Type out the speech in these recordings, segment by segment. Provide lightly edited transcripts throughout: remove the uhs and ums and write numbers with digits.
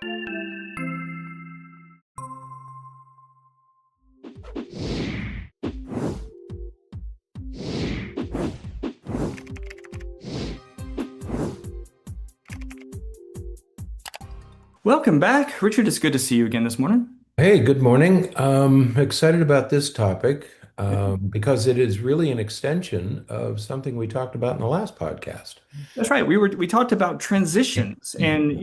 Welcome back, Richard. It's good to see you again this morning. Hey, good morning. Excited about this topic because it is really an extension of something we talked about in the last podcast. That's right. We talked about transitions and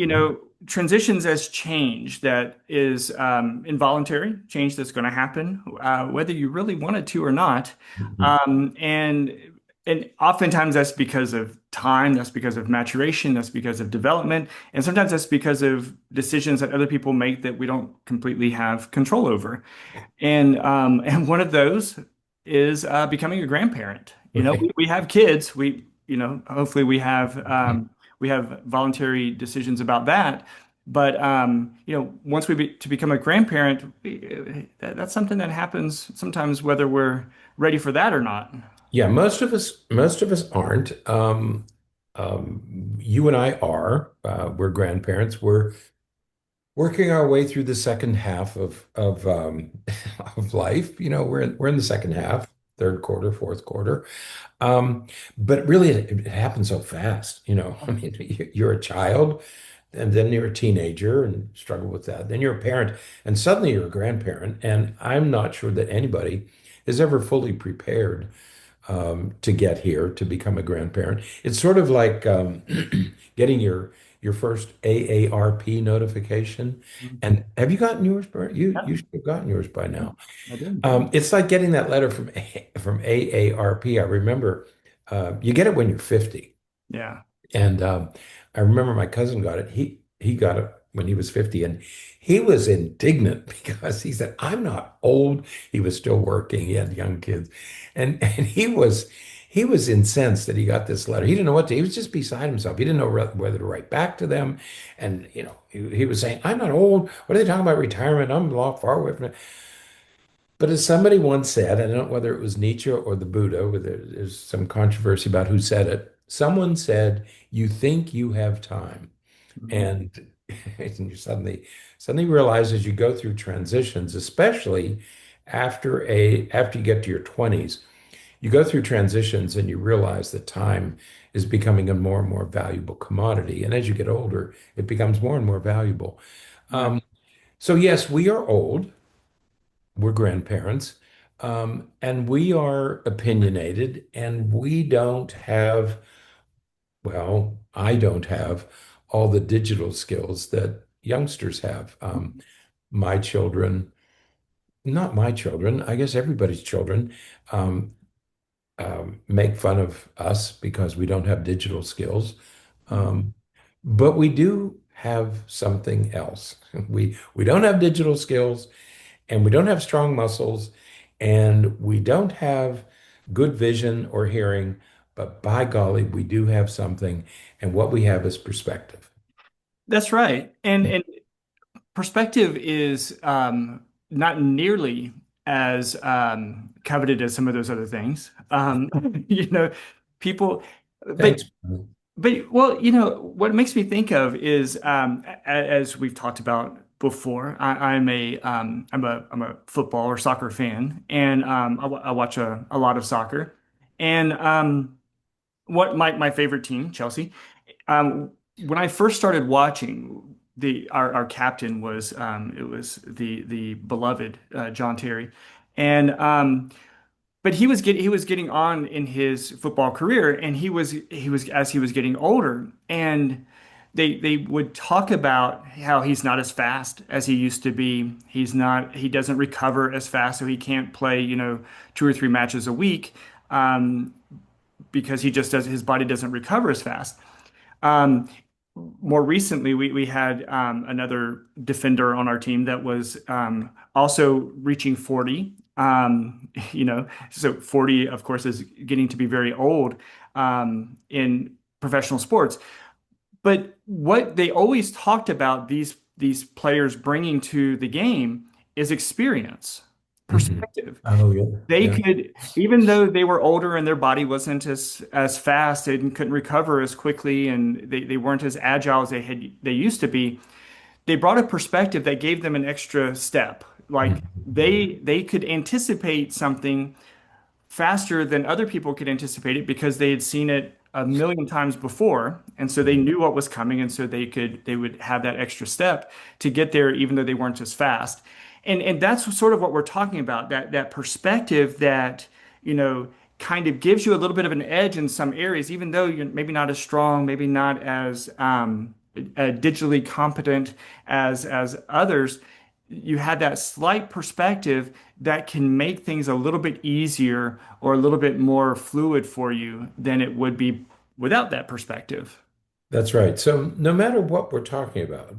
transitions as change that is involuntary, change that's going to happen whether you really want it to or not. Mhm. And oftentimes that's because of time, that's because of maturation, that's because of development, and sometimes that's because of decisions that other people make that we don't completely have control over. And one of those is becoming a grandparent. Right. We have kids. Hopefully we have voluntary decisions about that. But once to become a grandparent, that's something that happens sometimes, whether we're ready for that or not. Yeah, most of us aren't. You and I are. We're grandparents. We're working our way through the second half of of life. We're in the second half, third quarter, fourth quarter. But really, it happens so fast. I mean, you're a child, and then you're a teenager and struggle with that. Then you're a parent, and suddenly you're a grandparent. And I'm not sure that anybody is ever fully prepared to get here to become a grandparent. It's sort of like getting your first AARP notification. And have you gotten yours, Bert? Yeah, You should have gotten yours by yeah, now. I did. It's like getting that letter from AARP. I remember you get it when you're 50. Yeah. And I remember my cousin got it. He got it when he was 50, and he was indignant because he said, "I'm not old." He was still working. He had young kids, and he was incensed that he got this letter. He didn't know what to. He was just beside himself. He didn't know whether to write back to them, and he was saying, "I'm not old. What are they talking about retirement? I'm a lot far away from it." But as somebody once said, I don't know whether it was Nietzsche or the Buddha, whether there's some controversy about who said it. Someone said, "You think you have time." Mhm. And, and you suddenly realize as you go through transitions, especially after you get to your 20s, you go through transitions and you realize that time is becoming a more and more valuable commodity. And as you get older, it becomes more and more valuable. Yeah. Um, so yes, we are old. We're grandparents, and we are opinionated, and we don't have, well, I don't have all the digital skills that youngsters have. My children, not my children, I guess everybody's children, um, make fun of us because we don't have digital skills. Um, but we do have something else. We don't have digital skills, and we don't have strong muscles, and we don't have good vision or hearing, but by golly, we do have something, and what we have is perspective. That's right. And perspective is not nearly as coveted as some of those other things. You know, people, but Thanks. well, what it makes me think of is as we've talked about before, I'm a football or soccer fan, and I watch a lot of soccer, and what my favorite team, Chelsea. When I first started watching, our captain was it was the beloved John Terry, and but he was getting on in his football career, and he was as he was getting older, and they would talk about how he's not as fast as he used to be. He doesn't recover as fast, so he can't play, 2 or 3 matches a week. Because he just does his body doesn't recover as fast. Um, More recently, we had another defender on our team that was also reaching 40. So 40, of course, is getting to be very old in professional sports. But what they always talked about these players bringing to the game is experience, Mhm. perspective. Oh, yeah. They Yeah. could, even though they were older and their body wasn't as fast, they couldn't recover as quickly, and they weren't as agile as they used to be. they brought a perspective that gave them an extra step. Like Mhm. they could anticipate something faster than other people could anticipate it because they had seen it a million times before, and so they Mhm. knew what was coming, and so they would have that extra step to get there, even though they weren't as fast. And that's sort of what we're talking about, that perspective that, you know, kind of gives you a little bit of an edge in some areas, even though you're maybe not as strong, maybe not as digitally competent as others. You had that slight perspective that can make things a little bit easier or a little bit more fluid for you than it would be without that perspective. That's right. So no matter what we're talking about,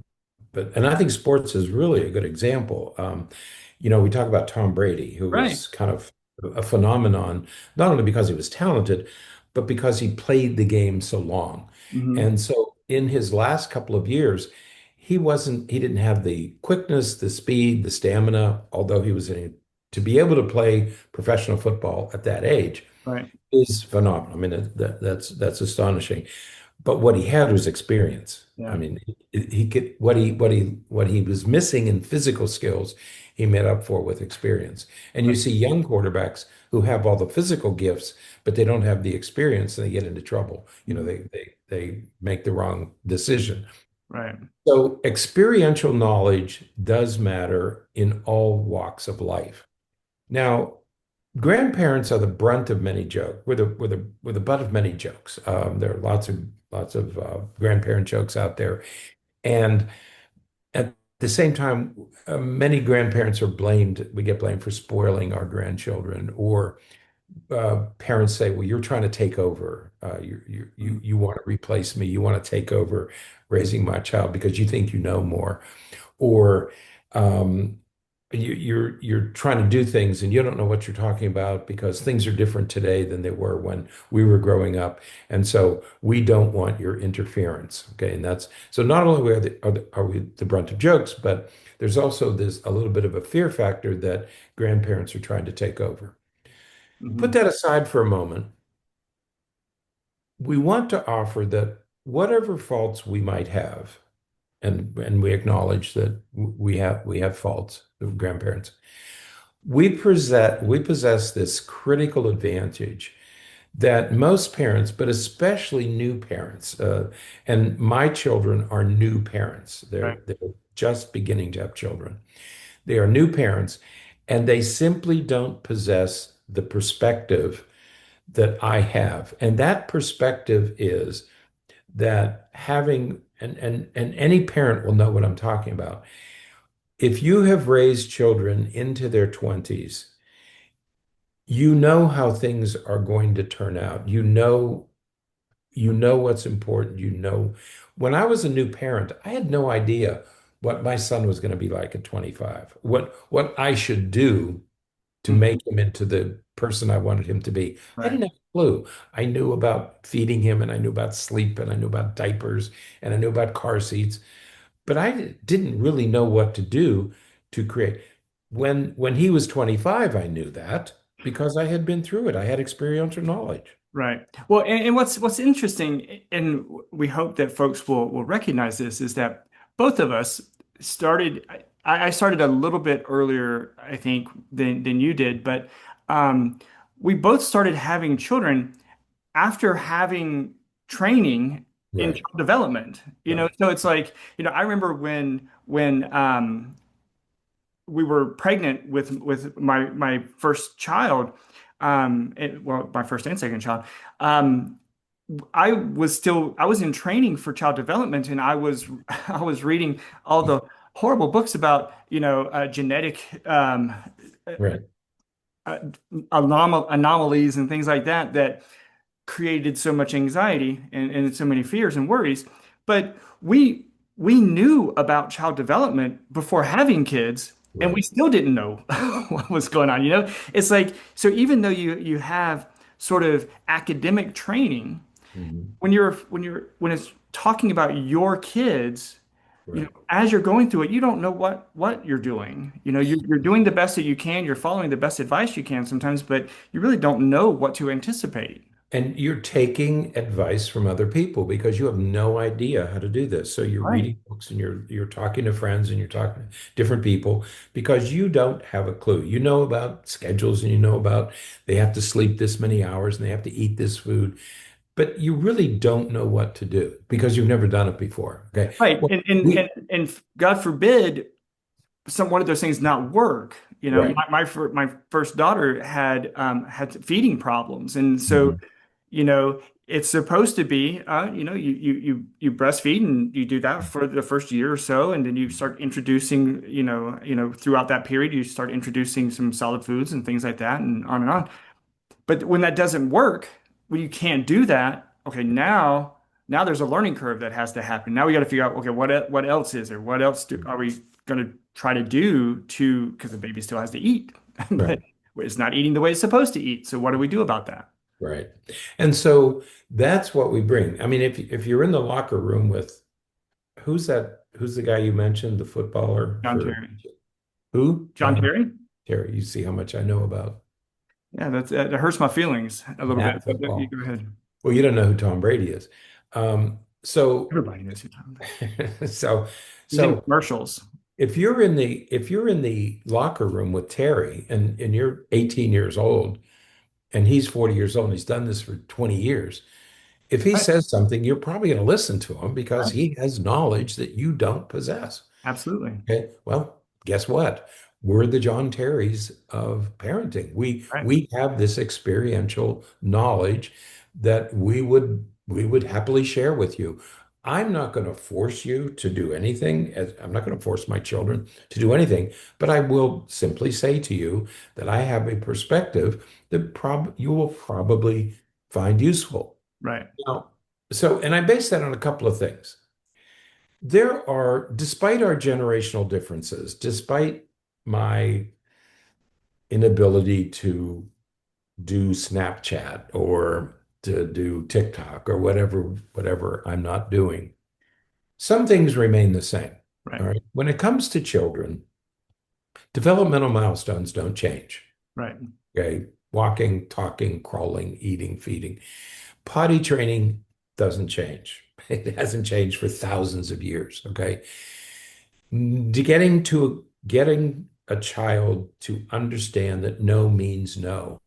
and I think sports is really a good example. We talk about Tom Brady, who Right. was kind of a phenomenon, not only because he was talented, but because he played the game so long. Hmm. And so in his last couple of years, he didn't have the quickness, the speed, the stamina, although to be able to play professional football at that age Right. is phenomenal. I mean, that's astonishing. But what he had was experience. I Yeah. mean, he could what he was missing in physical skills, he made up for with experience. And you Right. see young quarterbacks who have all the physical gifts, but they don't have the experience, and they get into trouble. Mhm. They make the wrong decision. Right. So experiential knowledge does matter in all walks of life. Now, grandparents are the brunt of many jokes. We're the butt of many jokes. There are lots of grandparent jokes out there, and at the same time, many grandparents are blamed. We get blamed for spoiling our grandchildren, or parents say, "Well, you're trying to take over. Mhm. You want to replace me. You want to take over raising my child because you think you know more." Or um, you're trying to do things and you don't know what you're talking about because things are different today than they were when we were growing up, and so we don't want your interference. Okay, and that's so not only are we the brunt of jokes, but there's also this a little bit of a fear factor that grandparents are trying to take over. Put Mhm. that aside for a moment. We want to offer that whatever faults we might have, and we acknowledge that we have faults, the grandparents. We possess this critical advantage that most parents, but especially new parents, and my children are new parents. Right. They're just beginning to have children. They are new parents, and they simply don't possess the perspective that I have. And that perspective is that having and any parent will know what I'm talking about. If you have raised children into their 20s, you know how things are going to turn out. You know what's important. When I was a new parent, I had no idea what my son was going to be like at 25, what I should do to Mhm. make him into the person I wanted him to be. I Right. didn't have a clue. I knew about feeding him, and I knew about sleep, and I knew about diapers, and I knew about car seats, but I didn't really know what to do to create. When he was 25, I knew that because I had been through it. I had experiential knowledge. Right. Well, and what's interesting, and we hope that folks will recognize this, is that both of us started. I started a little bit earlier, I think, than you did, but um, we both started having children after having training in Right, child development. right, So it's like, I remember when we were pregnant with my first child, well, my first and second child. Um, I was in training for child development, and I was I was reading all the horrible books about genetic right. uh, anomalies and things like that created so much anxiety and so many fears and worries. But we knew about child development before having kids, and we Right. still didn't know what was going on. It's like, so even though you have sort of academic training, Mhm. when it's talking about your kids, Right. as you're going through it, you don't know what you're doing. You're doing the best that you can, you're following the best advice you can sometimes, but you really don't know what to anticipate. And you're taking advice from other people because you have no idea how to do this. So you're Right. reading books and you're talking to friends and you're talking to different people because you don't have a clue. You know about schedules and you know about they have to sleep this many hours and they have to eat this food, but you really don't know what to do because you've never done it before. Okay. Right. Well, we And God forbid one of those things not work. You know, right. my first daughter had feeding problems, and so Mhm. you know it's supposed to be you breastfeed and you do that for the first year or so, and then you start introducing throughout that period you start introducing some solid foods and things like that, and on and on. But when that doesn't work, when you can't do that, okay, now there's a learning curve that has to happen. Now we got to figure out, okay, what else is there? What else are we going to try to do to, because the baby still has to eat, but Right. it's not eating the way it's supposed to eat. So what do we do about that? Right. And so that's what we bring. I mean, if you're in the locker room with who's that? Who's the guy you mentioned, the footballer John for Terry. who? John John Terry? Terry. You see how much I know about Yeah, that hurts my feelings a little bit. that You football. go ahead. Well, you don't know who Tom Brady is. So Everybody knows who Tom Brady. so He's in so commercials. if you're in the locker room with Terry and you're 18 years old and he's 40 years old and he's done this for 20 years, if he Right, says something, you're probably going to listen to him because right. he has knowledge that you don't possess. Absolutely. Okay. Well, guess what? We're the John Terrys of parenting. We Right, we have this experiential knowledge that we would happily share with you. I'm not going to force you to do anything. I'm not going to force my children to do anything, but I will simply say to you that I have a perspective that you will probably find useful. right, Now, and I base that on a couple of things. Despite our generational differences, despite my inability to do Snapchat or to do TikTok or whatever I'm not doing, some things remain the same. All right, right. When it comes to children, developmental milestones don't change. right. Okay. Walking, talking, crawling, eating, feeding. Potty training doesn't change. It hasn't changed for thousands of years. Okay. Getting a child to understand that no means no.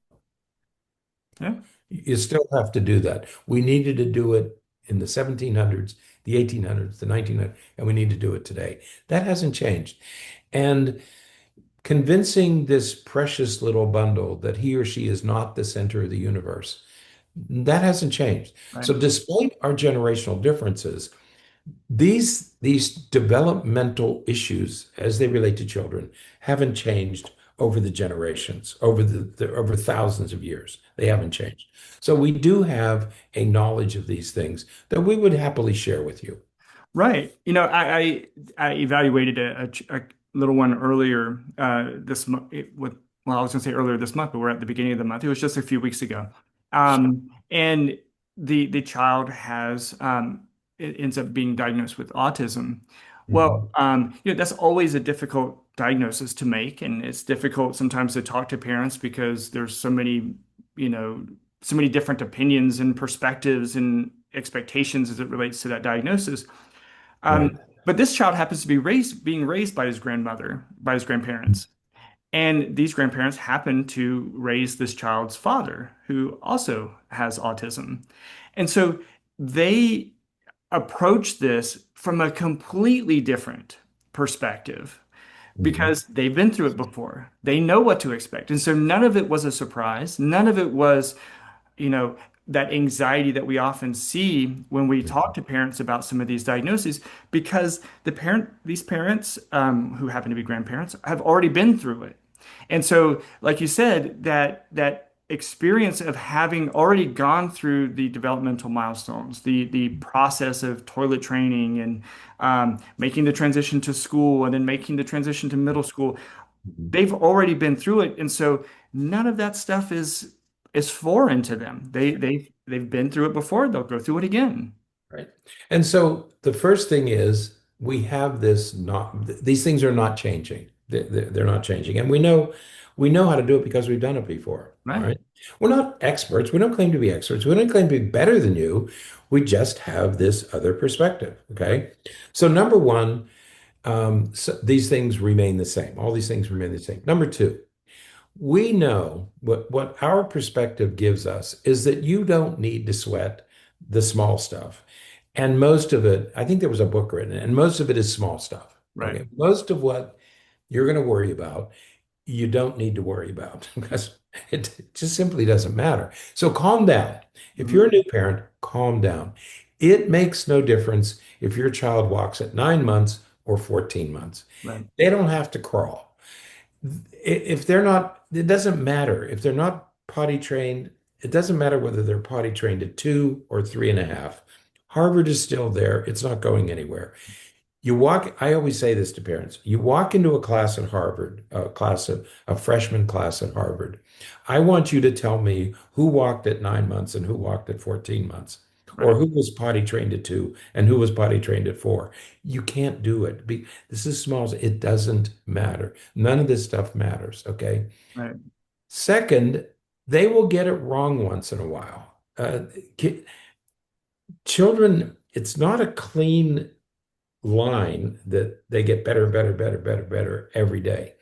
Yeah, You still have to do that. We needed to do it in the 1700s, the 1800s, the 1900s, and we need to do it today. That hasn't changed. And convincing this precious little bundle that he or she is not the center of the universe, that hasn't changed. right. So despite our generational differences, these developmental issues as they relate to children haven't changed over the generations, over thousands of years. They haven't changed. So we do have a knowledge of these things that we would happily share with you. Right. I evaluated a little one earlier this month. Well, I was going to say earlier this month, but we're at the beginning of the month. It was just a few weeks ago. And the child has it ends up being diagnosed with autism. Well, Mhm. that's always a difficult diagnosis to make, and it's difficult sometimes to talk to parents because there's you know, so many different opinions and perspectives and expectations as it relates to that diagnosis. Um, Right. but this child happens to be being raised by his grandmother, by his grandparents. And these grandparents happen to raise this child's father, who also has autism. And so they approach this from a completely different perspective Mhm. because they've been through it before. They know what to expect. And so none of it was a surprise. None of it was that anxiety that we often see when we talk to parents about some of these diagnoses, because these parents, who happen to be grandparents, have already been through it. And so, like you said, that experience of having already gone through the developmental milestones, the process of toilet training and making the transition to school and then making the transition to middle school, Mhm. they've already been through it, and so none of that stuff is foreign to them. They've been through it before. They'll go through it again. Right. And so the first thing is these things are not changing. They're not changing. And We know how to do it because we've done it before. All Right. right. We're not experts. We don't claim to be experts. We don't claim to be better than you. We just have this other perspective. Right. Okay. So, number one, so these things remain the same. All these things remain the same. Number two, we know what our perspective gives us is that you don't need to sweat the small stuff. And most of it, I think there was a book written, and most of it is small stuff. Right. Okay. Most of what you're going to worry about, you don't need to worry about because it just simply doesn't matter. So calm down. If Mhm. you're a new parent, calm down. It makes no difference if your child walks at 9 months or 14 months. Right. They don't have to crawl. If they're not, it doesn't matter. If they're not potty trained, it doesn't matter whether they're potty trained at 2 or 3.5. Harvard is still there. It's not going anywhere. You walk, I always say this to parents. You walk into a class at Harvard, a freshman class at Harvard. I want you to tell me who walked at 9 months and who walked at 14 months, or Right. who was potty trained at 2 and who was potty trained at 4. You can't do it. This is small. It doesn't matter. None of this stuff matters. Okay. Right. Second, they will get it wrong once in a while. Ki- Children, it's not a clean line that they get better, better, better, better, better every day.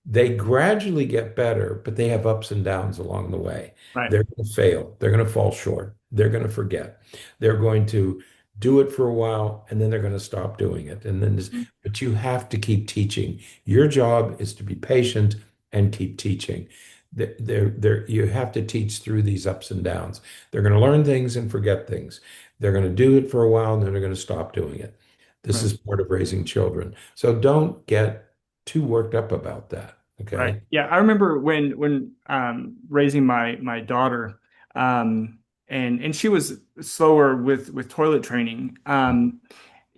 They gradually get better, but they have ups and downs along the way. Right. They're going to fail. They're going to fall short. They're going to forget. They're going to do it for a while and then they're going to stop doing it. Mhm. But you have to keep teaching. Your job is to be patient and keep teaching. You have to teach through these ups and downs. They're going to learn things and forget things. They're going to do it for a while and then they're going to stop doing it. This Right. is part of raising children. So don't get too worked up about that. Right. Okay. Yeah, I remember when raising my daughter, and she was slower with toilet training.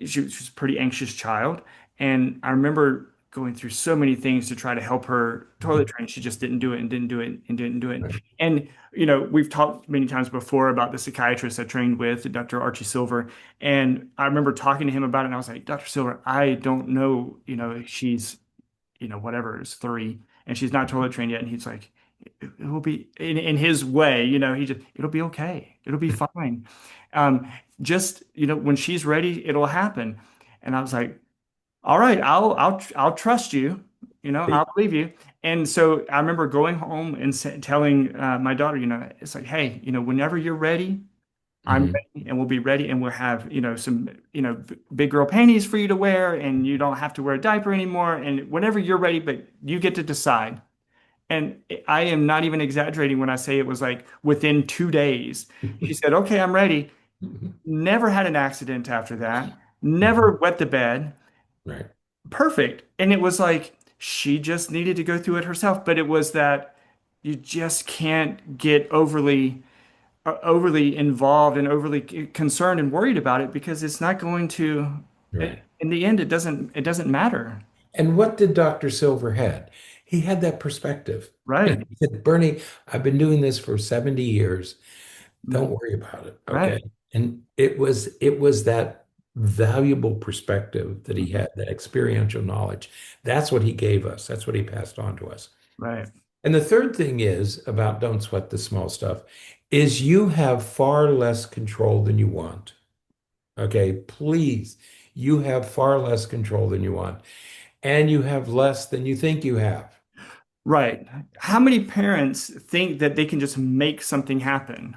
She was a pretty anxious child, and I remember going through so many things to try to help her toilet Mhm. train. She just didn't do it and didn't do it and didn't do it. Right. And we've talked many times before about the psychiatrist I trained with, Dr. Archie Silver, and I remember talking to him about it, and I was like, Dr. Silver, I don't know, she's whatever is 3, and she's not toilet trained yet. And he's like, it will be in his way, it'll be okay. It'll be fine. Just, when she's ready, it'll happen. And I was like, all right, I'll trust you. I'll believe you. And so I remember going home and telling my daughter, it's like, hey, whenever you're ready, I'm Mhm. ready and we'll be ready and we'll have, some, big girl panties for you to wear and you don't have to wear a diaper anymore. And whenever you're ready, but you get to decide. And I am not even exaggerating when I say it was like within 2 days. She said, okay, I'm ready. Mhm. Never had an accident after that. Mhm. Never wet the bed. Right. Perfect. And it was like she just needed to go through it herself. But it was that you just can't get overly involved and overly concerned and worried about it because it's not going to, Right. in the end, it doesn't matter. And what did Dr. Silver had? He had that perspective. Right. He said, Bernie, I've been doing this for 70 years. Don't Mhm. worry about it. Okay. Right. And it was that valuable perspective that he Mhm. had, that experiential knowledge. That's what he gave us. That's what he passed on to us. Right. And the third thing is about don't sweat the small stuff, is you have far less control than you want. Okay, please, you have far less control than you want, and you have less than you think you have. Right. How many parents think that they can just make something happen?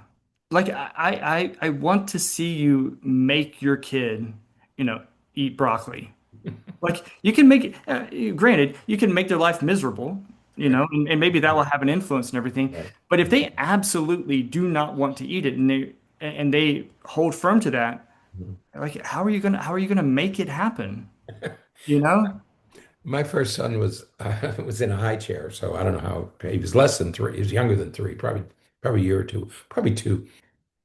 Like I want to see you make your kid, you know, eat broccoli. Like you can make it, granted, you can make their life miserable, and maybe that will have an influence and everything. Right. But if they absolutely do not want to eat it and they hold firm to that, like how are you gonna make it happen? You know? My first son was was in a high chair, so I don't know how he was less than 3. He was younger than 3, probably a year or two, probably 2.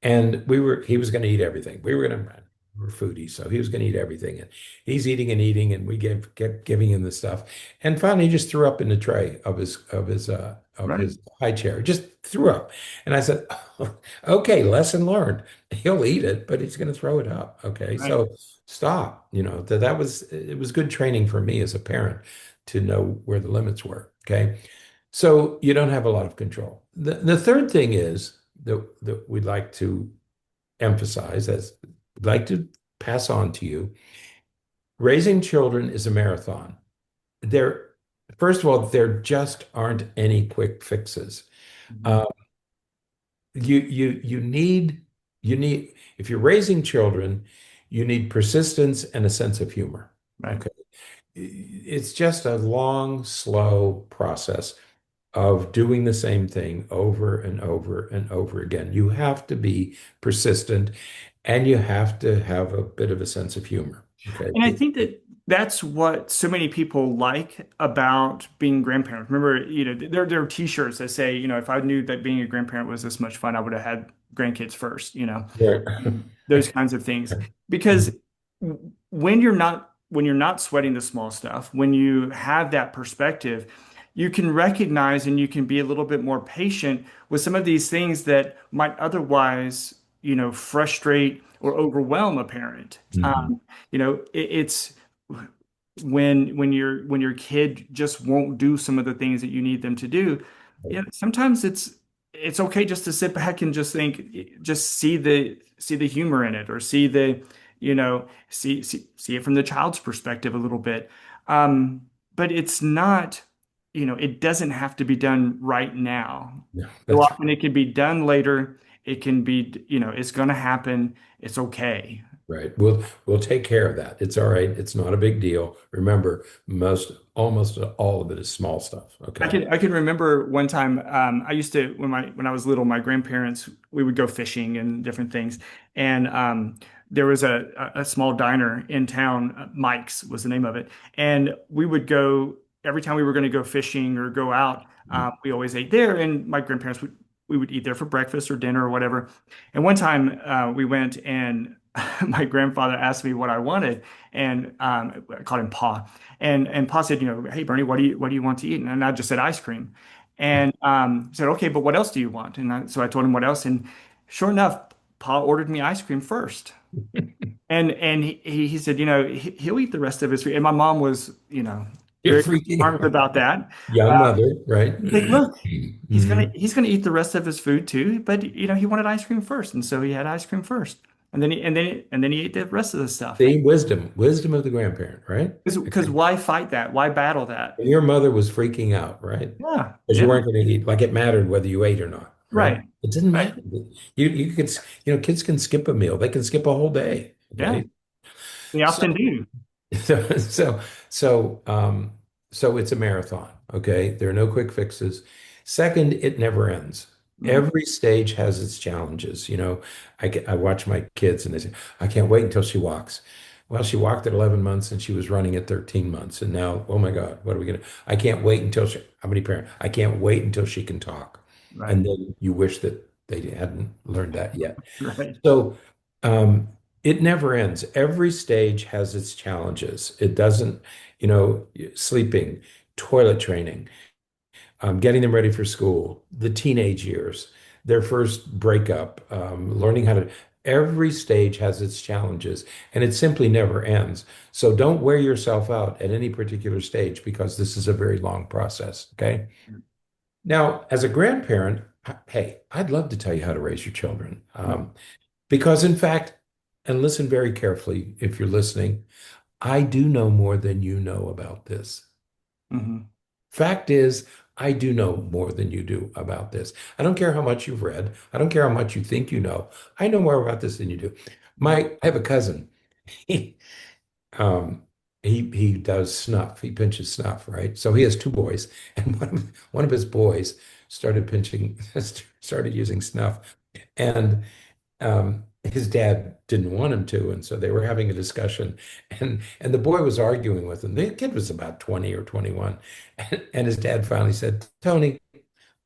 And he was going to eat everything. We were foodies, so he was going to eat everything. And he's eating and eating, and kept giving him the stuff. And finally, he just threw up in the tray of Right. his high chair. Just threw up. And I said, "Okay, lesson learned. He'll eat it, but he's going to throw it up. Okay, Right. so stop. That was it was good training for me as a parent to know where the limits were. Okay, So you don't have a lot of control. The third thing is that we'd like to emphasize, as we'd like to pass on to you, raising children is a marathon. There, first of all, there just aren't any quick fixes. Mhm. Uh, you need if you're raising children, you need persistence and a sense of humor. Right. Okay. It's just a long, slow process of doing the same thing over and over and over again. You have to be persistent and you have to have a bit of a sense of humor. Okay. And I think that that's what so many people like about being grandparents. Remember, there are t-shirts that say, if I knew that being a grandparent was this much fun, I would have had grandkids first. Right. Those kinds of things. Because when you're not sweating the small stuff, when you have that perspective, you can recognize and you can be a little bit more patient with some of these things that might otherwise, frustrate or overwhelm a parent. Mhm. It's when your kid just won't do some of the things that you need them to do. Sometimes it's okay just to sit back and just think, just see the humor in it, or see it from the child's perspective a little bit. But it's not, it doesn't have to be done right now. Yeah, So that's often it can be done later. It can be, it's going to happen. It's okay. right. We'll take care of that. It's all right. It's not a big deal. Remember, almost all of it is small stuff. I Okay. can I can remember one time, I used to, when I was little, my grandparents, we would go fishing and different things, and there was a small diner in town. Mike's was the name of it, and we would go every time we were going to go fishing or go out. We always ate there, and my grandparents would we would eat there for breakfast or dinner or whatever. And one time we went, and my grandfather asked me what I wanted, and I called him Pa. And Pa said, hey Bernie, what do you want to eat? And I just said ice cream. And said, okay, but what else do you want? And so I told him what else. And sure enough, Pa ordered me ice cream first. And he said, he'll eat the rest of his food. And my mom was, You're very freaking smart about that. young mother, right? He's like, look, he's gonna Mhm. he's gonna eat the rest of his food too, but he wanted ice cream first, and so he had ice cream first, and then he ate the rest of the stuff. See, wisdom of the grandparent, right? Because why fight that? Why battle that? And your mother was freaking out, right? Yeah, Because you yeah, weren't going to eat, like it mattered whether you ate or not, right? right, It didn't right. matter. You could, kids can skip a meal. They can skip a whole day. Yeah, Okay. they So, often do. so, so, so, um, so it's a marathon. Okay. There are no quick fixes. Second, it never ends. Mhm. Every stage has its challenges. I watch my kids and they say, I can't wait until she walks. Well, she walked at 11 months and she was running at 13 months. And now, oh my God, what are we going to, I can't wait until how many parents, I can't wait until she can talk. Right, And then you wish that they hadn't learned that yet. right, So um, it never ends. Every stage has its challenges. It doesn't, sleeping, toilet training, getting them ready for school, the teenage years, their first breakup, learning how to. Every stage has its challenges, and it simply never ends. So don't wear yourself out at any particular stage because this is a very long process. Okay. Now, as a grandparent, hey, I'd love to tell you how to raise your children. Because, in fact, and listen very carefully if you're listening, I do know more than you know about this. hmm Fact is, I do know more than you do about this. I don't care how much you've read. I don't care how much you think you know. I know more about this than you do. I have a cousin. He, um, he does snuff. He pinches snuff, right? So he has two boys, and one of his boys started using snuff, and his dad didn't want him to, and so they were having a discussion, and the boy was arguing with him. The kid was about 20 or 21, and his dad finally said, "Tony,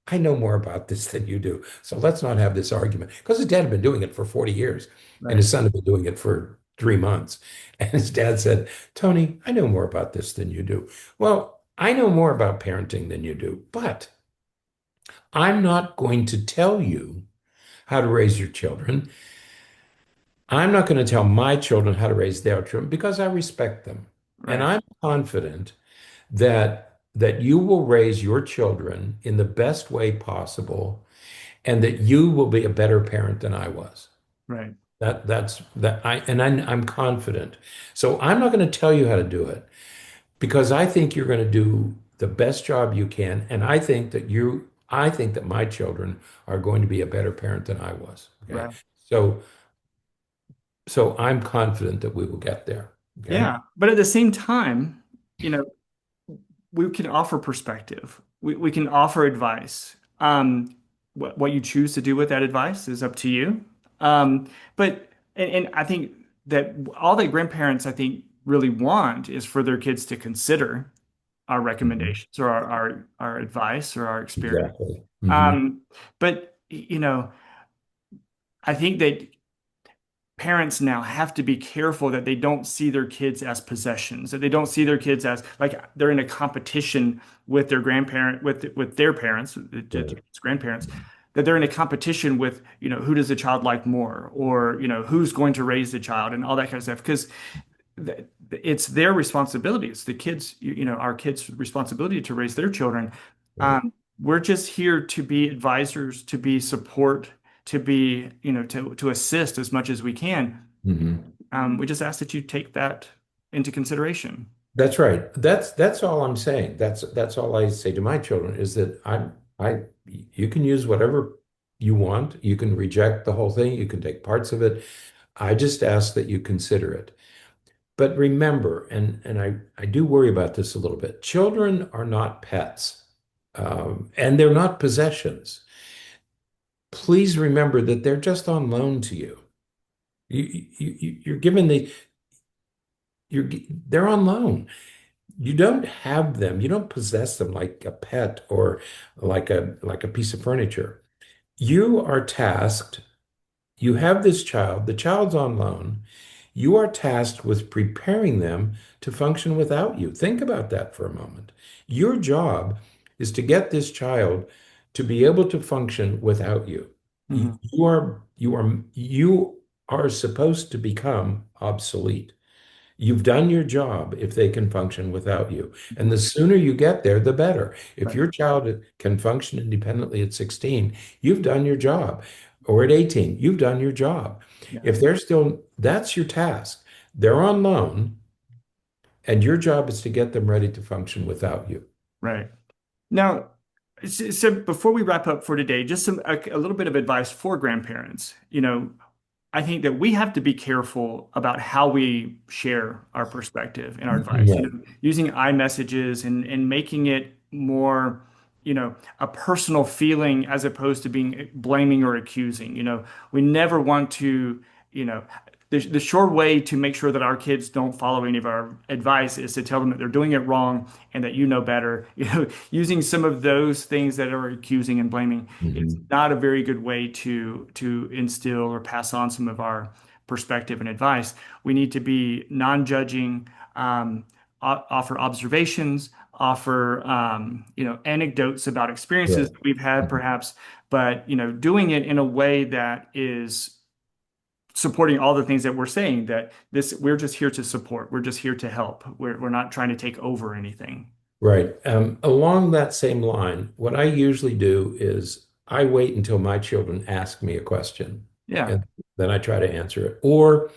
I know more about this than you do, so let's not have this argument." Because his dad had been doing it for 40 years, and right. his son had been doing it for 3 months, and his dad said, "Tony, I know more about this than you do." Well, I know more about parenting than you do, but I'm not going to tell you how to raise your children. I'm not going to tell my children how to raise their children because I respect them. And Right. I'm confident that that you will raise your children in the best way possible and that you will be a better parent than I was. Right. I'm confident. So I'm not going to tell you how to do it because I think you're going to do the best job you can. And I think that my children are going to be a better parent than I was. Okay. Right. So, so I'm confident that we will get there. Okay. Yeah. But at the same time, you know, we can offer perspective. We can offer advice. What you choose to do with that advice is up to you. But and I think that all that grandparents I think really want is for their kids to consider our Mhm. recommendations or our advice or our experience. Exactly. Hmm. Um, but I think that parents now have to be careful that they don't see their kids as possessions, that they don't see their kids as like they're in a competition with their grandparent, with their parents, Right. grandparents, that they're in a competition with, who does the child like more, or, who's going to raise the child and all that kind of stuff. Because it's their responsibility. It's the kids, our kids' responsibility to raise their children. Right. We're just here to be advisors, to be support, to be, to assist as much as we can. Hmm. We just ask that you take that into consideration. That's right. That's all I'm saying. That's all I say to my children is that I you can use whatever you want. You can reject the whole thing. You can take parts of it. I just ask that you consider it. But remember, and I do worry about this a little bit. Children are not pets, and they're not possessions. Please remember that they're just on loan to you. You're given you're they're on loan. You don't have them. You don't possess them like a pet or like a piece of furniture. You are tasked. You have this child. The child's on loan. You are tasked with preparing them to function without you. Think about that for a moment. Your job is to get this child to be able to function without you. Mhm. You are supposed to become obsolete. You've done your job if they can function without you. And the sooner you get there, the better. If Right. your child can function independently at 16, you've done your job. Or at 18, you've done your job. Yeah. If they're still, that's your task. They're on loan, and your job is to get them ready to function without you. Right. Now, so before we wrap up for today, just a little bit of advice for grandparents. I think that we have to be careful about how we share our perspective and our advice. Right. Using iMessages and making it more, a personal feeling as opposed to being blaming or accusing. We never want to, you know, the sure way to make sure that our kids don't follow any of our advice is to tell them that they're doing it wrong and that you know better. Using some of those things that are accusing and blaming is Mhm. not a very good way to instill or pass on some of our perspective and advice. We need to be non-judging, offer observations, offer anecdotes about experiences Right. that we've had, perhaps, but doing it in a way that is supporting all the things that we're saying. That this we're just here to support. We're just here to help. We're not trying to take over anything. Right. Along that same line, what I usually do is I wait until my children ask me a question, Yeah. and then I try to answer it. Or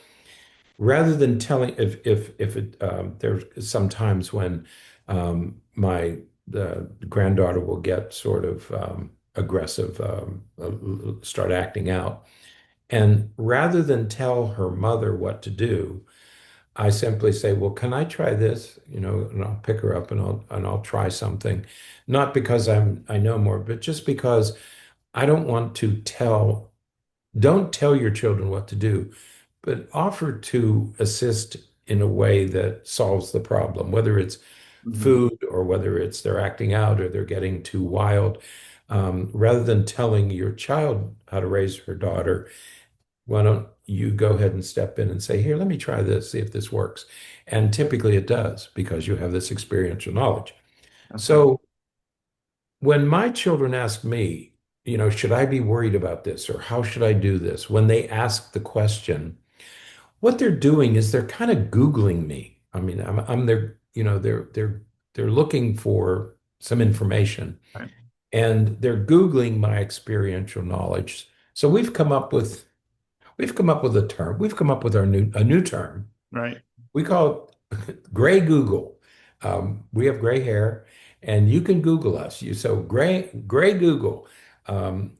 rather than telling, if it there's sometimes when my the granddaughter will get sort of aggressive, start acting out, and rather than tell her mother what to do, I simply say, "Well, can I try this?" And I'll pick her up and I'll try something, not because I know more, but just because I don't want to tell. Don't tell your children what to do, but offer to assist in a way that solves the problem, whether it's Mhm. food or whether it's they're acting out or they're getting too wild. Rather than telling your child how to raise her daughter, why don't you go ahead and step in and say, "Here, let me try this, see if this works." And typically it does because you have this experiential knowledge. That's right. So when my children ask me, should I be worried about this or how should I do this? When they ask the question, what they're doing is they're kind of Googling me. I mean, I'm their, they're they're looking for some information Right. and they're Googling my experiential knowledge. So we've come up with a term. We've come up with a new term. Right. We call it gray Google. We have gray hair, and you can Google us. So gray Google. Um,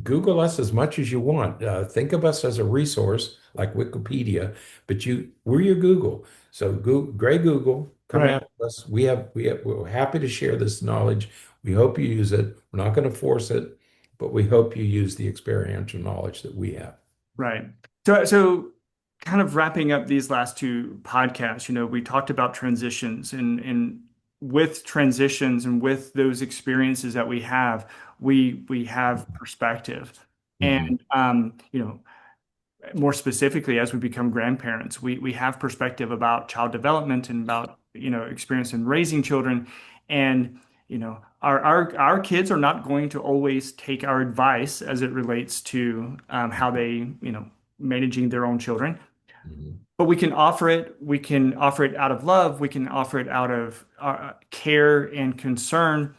Google us as much as you want. Think of us as a resource like Wikipedia, but we're your Google. So gray Google, come Right. after us. We're happy to share this knowledge. We hope you use it. We're not going to force it, but we hope you use the experiential knowledge that we have. Right. So kind of wrapping up these last two podcasts, we talked about transitions and with transitions and with those experiences that we have perspective. Mhm. And more specifically, as we become grandparents, we have perspective about child development and about, experience in raising children. And, our kids are not going to always take our advice as it relates to how they, managing their own children. Mhm. But we can offer it. We can offer it out of love. We can offer it out of care and concern.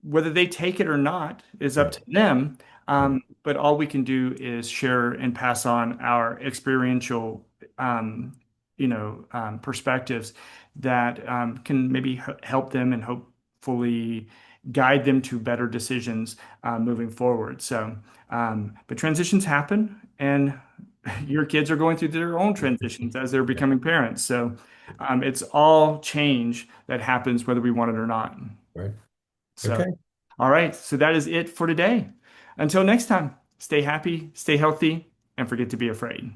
Whether they take it or not is up Right. to them. Right. But all we can do is share and pass on our experiential, perspectives that can maybe help them and hopefully guide them to better decisions moving forward. So, but transitions happen, and your kids are going through their own transitions as they're Yeah. becoming parents. So it's all change that happens whether we want it or not. Right. So, Okay. all right. So that is it for today. Until next time, stay happy, stay healthy, and forget to be afraid.